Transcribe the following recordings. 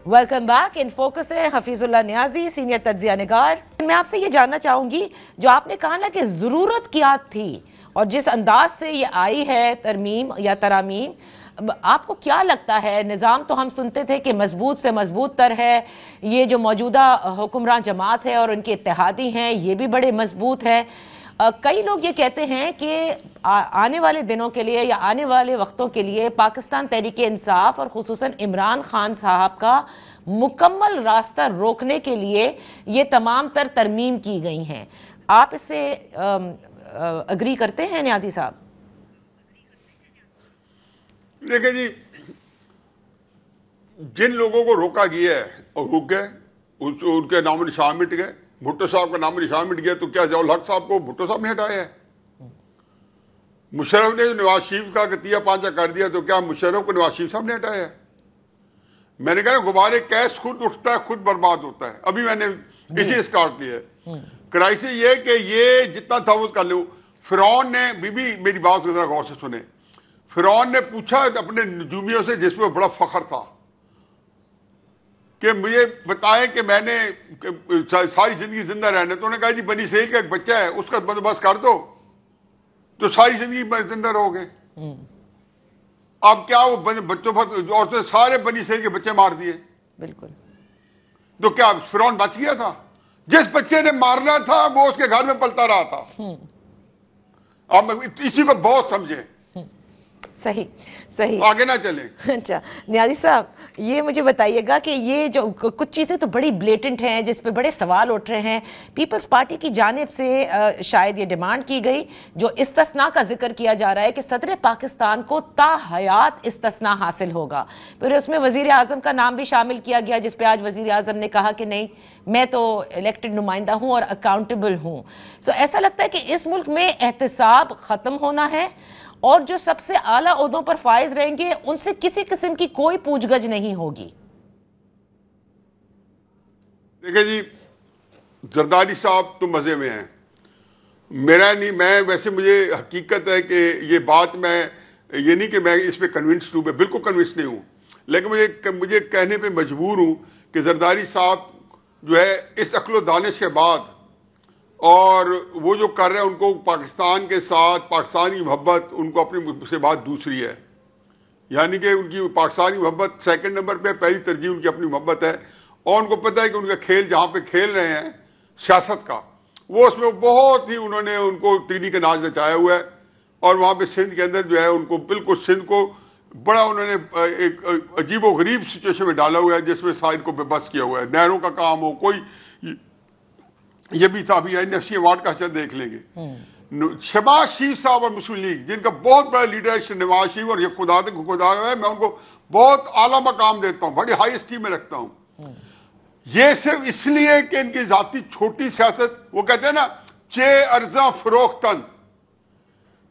Welcome back. In focus ہے حفیظ اللہ نیازی, senior تجزیہ نگار. میں آپ سے یہ جاننا چاہوں گی, جو آپ نے کہا نا کہ ضرورت کیا تھی اور جس انداز سے یہ آئی ہے ترمیم یا ترامیم, آپ کو کیا لگتا ہے؟ نظام تو ہم سنتے تھے کہ مضبوط سے مضبوط تر ہے, یہ جو موجودہ حکمران جماعت ہے اور ان کے اتحادی ہیں یہ بھی بڑے مضبوط ہیں. کئی لوگ یہ کہتے ہیں کہ آنے والے دنوں کے لیے یا آنے والے وقتوں کے لیے پاکستان تحریک انصاف اور خصوصاً عمران خان صاحب کا مکمل راستہ روکنے کے لیے یہ تمام تر ترمیم کی گئی ہیں. آپ اس سے اگری کرتے ہیں نیازی صاحب؟ دیکھیں جی, جن لوگوں کو روکا گیا ہے اور رک گئے, ان کے نام و نشان مٹ گئے. بھٹو صاحب کا نام و نشان مٹ گیا تو کیا ضیاء الحق صاحب کو بھٹو صاحب نے ہٹایا ہے؟ مشرف نے نواز شریف کا کتیا پانچا کر دیا تو کیا مشرف کو نواز شریف صاحب نے ہٹایا ہے؟ میں نے کہا غبار کیس خود اٹھتا ہے خود برباد ہوتا ہے. ابھی میں نے اسی اسٹارٹ کیا ہے. کرائسس یہ کہ یہ جتنا تھا وہ کر لو. فرعون نے میری بات ذرا غور سے سنیں. فرعون نے پوچھا اپنے نجومیوں سے جس میں بڑا فخر تھا کہ مجھے بتائیں کہ میں نے ساری زندگی زندہ رہنا, تو انہوں نے کہا جی بنی اسرائیل کا ایک بچہ ہے اس کا بندوبست کر دو تو ساری زندگی زندہ رہو گے. اب کیا وہ بچوں پر اور سارے بنی اسرائیل کے بچے مار دیے. بالکل. تو کیا فرعون بچ گیا تھا؟ جس بچے نے مارنا تھا وہ اس کے گھر میں پلتا رہا تھا. آپ اسی کو بہت سمجھیں. صحیح آگے نہ چلیں. اچھا نیازی صاحب, یہ مجھے بتائیے گا کہ یہ جو کچھ چیزیں تو بڑی بلیٹنٹ ہیں جس پہ بڑے سوال اٹھ رہے ہیں. پیپلز پارٹی کی جانب سے شاید یہ ڈیمانڈ کی گئی, جو استثناء کا ذکر کیا جا رہا ہے کہ صدر پاکستان کو تا حیات استثناء حاصل ہوگا. پھر اس میں وزیر اعظم کا نام بھی شامل کیا گیا, جس پہ آج وزیر اعظم نے کہا کہ نہیں میں تو الیکٹڈ نمائندہ ہوں اور اکاؤنٹیبل ہوں. سو ایسا لگتا ہے کہ اس ملک میں احتساب ختم ہونا ہے اور جو سب سے اعلیٰ عہدوں پر فائز رہیں گے ان سے کسی قسم کی کوئی پوچھ گچھ نہیں ہوگی. دیکھیں جی, زرداری صاحب تو مزے میں ہیں, میرا نہیں. میں ویسے مجھے حقیقت ہے کہ یہ بات میں یہ نہیں کہ میں اس پہ کنونسڈ ہوں, میں بالکل کنونسڈ نہیں ہوں, لیکن مجھے کہنے پہ مجبور ہوں کہ زرداری صاحب جو ہے اس عقل و دانش کے بعد اور وہ جو کر رہے ہیں ان کو پاکستان کے ساتھ پاکستان کی محبت ان کو اپنی سے بات دوسری ہے. یعنی کہ ان کی پاکستانی محبت سیکنڈ نمبر پہ, پہلی ترجیح ان کی اپنی محبت ہے. اور ان کو پتہ ہے کہ ان کا کھیل جہاں پہ کھیل رہے ہیں سیاست کا, وہ اس میں بہت ہی انہوں نے ان کو تیری کا ناچ نچایا ہوا ہے. اور وہاں پہ سندھ کے اندر جو ہے ان کو بالکل سندھ کو بڑا انہوں نے ایک عجیب و غریب سچویشن میں ڈالا ہوا ہے جس میں سائن کو بے بس کیا ہوا ہے. نہروں کا کام ہو, کوئی یہ بھی تھا, ابھی NFC ایوارڈ کا حشر دیکھ لیں گے. شہباز شریف صاحب اور مسلم لیگ جن کا بہت بڑا لیڈر ہے نواز شریف, اور یہ خدا ہے, میں ان کو بہت اعلیٰ مقام دیتا ہوں, بڑی ہائی اسٹیم میں رکھتا ہوں. یہ صرف اس لیے کہ ان کی ذاتی چھوٹی سیاست, وہ کہتے ہیں نا چے ارزاں فروختن,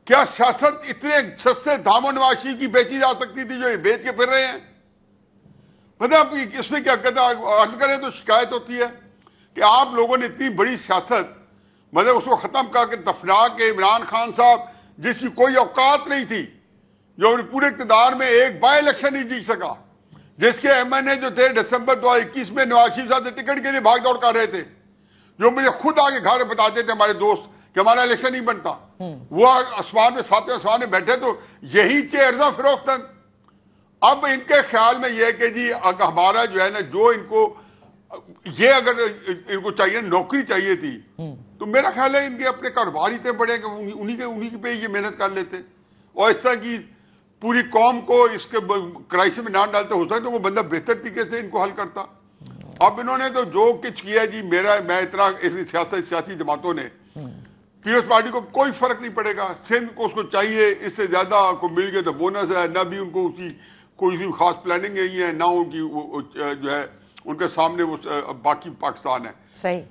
کیا سیاست اتنے سستے داموں نواز شریف کی بیچی جا سکتی تھی جو یہ بیچ کے پھر رہے ہیں؟ مطلب اس میں کیا کہتے ہیں, عرض کریں تو شکایت ہوتی ہے کہ آپ لوگوں نے اتنی بڑی سیاست مطلب اس کو ختم کر کے دفنا کے عمران خان صاحب جس کی کوئی اوقات نہیں تھی, جو پورے اقتدار میں ایک بائی الیکشن نہیں جیت سکا, جس کے MNA جو تھے دسمبر 2021 میں نواز شریف صاحب سے ٹکٹ کے لیے بھاگ دوڑ کر رہے تھے, جو مجھے خود آگے گھر بتاتے تھے ہمارے دوست کہ ہمارا الیکشن نہیں بنتا, وہ آسمان میں ساتویں آسمان میں بیٹھے تو یہی ارزاں فروختن. اب ان کے خیال میں یہ کہ جی ہمارا جو ہے نا, جو ان کو یہ اگر ان کو چاہیے نوکری چاہیے تھی تو میرا خیال ہے ان کے اپنے کاروبار اتنے بڑے کہ انہی کے پہ یہ محنت کر لیتے, اور اس طرح کی پوری قوم کو اس کے کرائسس میں نہ ڈالتے ہو سکتا تو وہ بندہ بہتر طریقے سے ان کو حل کرتا. اب انہوں نے تو جو کچھ کیا جی, میں اتنا سیاسی جماعتوں نے, پیپلز پارٹی کو کوئی فرق نہیں پڑے گا, سندھ کو اس کو چاہیے اس سے زیادہ کو مل گئے تو بونس ہے, نہ بھی ان کو کوئی خاص پلاننگ نہیں ہے, نہ ان کی جو ہے ان کے سامنے وہ باقی پاکستان ہے. صحیح.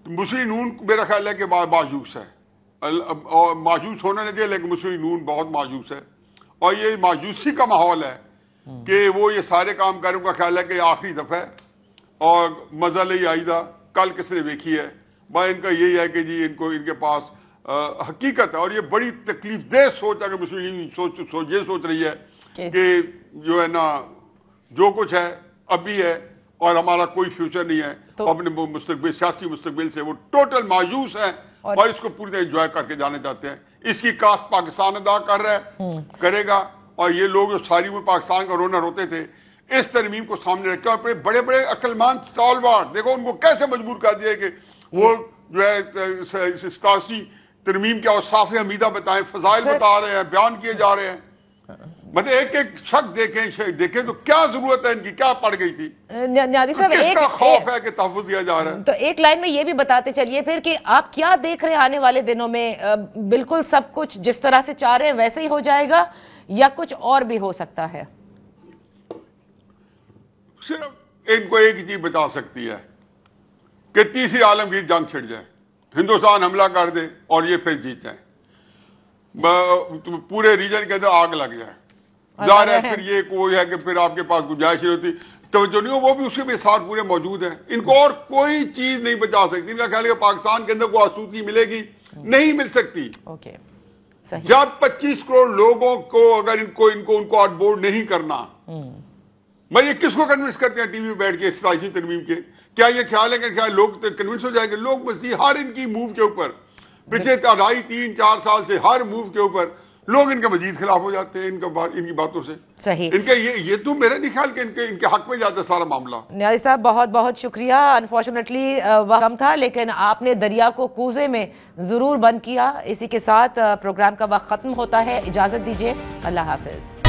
مسلم نون میرا خیال ہے کہ مایوس ہے, اور مایوس ہونا نہیں چاہیے, لیکن مسلم نون بہت مایوس ہے, اور یہ مایوسی کا ماحول ہے کہ وہ یہ سارے کام کرنے کا خیال ہے کہ آخری دفعہ ہے اور مزہ لے آئی تھا, کل کس نے دیکھی ہے. بھائی ان کا یہی ہے کہ جی ان کو ان کے پاس حقیقت ہے, اور یہ بڑی تکلیف دہ سوچ ہے کہ مسلم لیگ یہ سوچ رہی ہے کہ جو ہے نا جو کچھ ہے اب بھی ہے, اور ہمارا کوئی فیوچر نہیں ہے، اپنے مستقبل سیاسی مستقبل سے وہ ٹوٹل مایوس ہیں اور اس کو پوری طرح انجوائے کر کے جانا چاہتے ہیں. اس کی کاسٹ پاکستان ادا کر رہا ہے، کرے گا. اور یہ لوگ جو ساری وہ پاکستان کا رونر ہوتے تھے اس ترمیم کو سامنے رکھے اور بڑے بڑے عقل مند اسٹالوارڈ دیکھو ان کو کیسے مجبور کر دیا کہ وہ جو ہے ستاسی ترمیم کے اوصاف حمیدہ بتائیں، فضائل بتا رہے ہیں، بیان کیے جا رہے ہیں. مطلب ایک ایک شک دیکھیں تو کیا ضرورت ہے ان کی، کیا پڑ گئی تھی، نیازی صاحب کس کا خوف ہے کہ تحفظ دیا جا رہا ہے. تو ایک لائن میں یہ بھی بتاتے چلیے پھر کہ آپ کیا دیکھ رہے ہیں آنے والے دنوں میں؟ بالکل سب کچھ جس طرح سے چاہ رہے ہیں ویسے ہی ہو جائے گا یا کچھ اور بھی ہو سکتا ہے؟ صرف ان کو ایک ہی چیز بتا سکتی ہے کہ تیسری عالمگیر جنگ چھڑ جائے، ہندوستان حملہ کر دے اور یہ پھر جیت جائیں، پورے ریجن کے اندر آگ لگ جائے. ظاہر ہے پھر یہ کوئی ہے کہ پھر آپ کے پاس گنجائش نہیں ہوتی، توجہ نہیں ہو، وہ بھی اس کے بھی ساتھ پورے موجود ہیں. ان کو اور کوئی چیز نہیں بچا سکتی. ان کا خیال ہے کہ پاکستان کے اندر کوئی آسودگی ملے گی، نہیں مل سکتی. جب 25 کروڑ لوگوں کو اگر ان کو آن بورڈ نہیں کرنا، میں یہ کس کو کنونس کرتے ہیں ٹی وی پہ بیٹھ کے 87 ترمیم کے؟ کیا یہ خیال ہے کہ کیا لوگ کنونس ہو جائیں گے؟ لوگ مزید ہر ان کی موو کے اوپر پچھلے 2.5-3-4 سال سے ہر موو کے اوپر لوگ ان کے مزید خلاف ہو جاتے ہیں ان کی باتوں سے. صحیح. ان کے یہ تو میرا نہیں خیال کہ ان کے حق میں جاتا ہے سارا معاملہ. نیازی صاحب بہت بہت شکریہ. انفارچونیٹلی وقت کم تھا لیکن آپ نے دریا کو کوزے میں ضرور بند کیا. اسی کے ساتھ پروگرام کا وقت ختم ہوتا ہے. اجازت دیجیے. اللہ حافظ.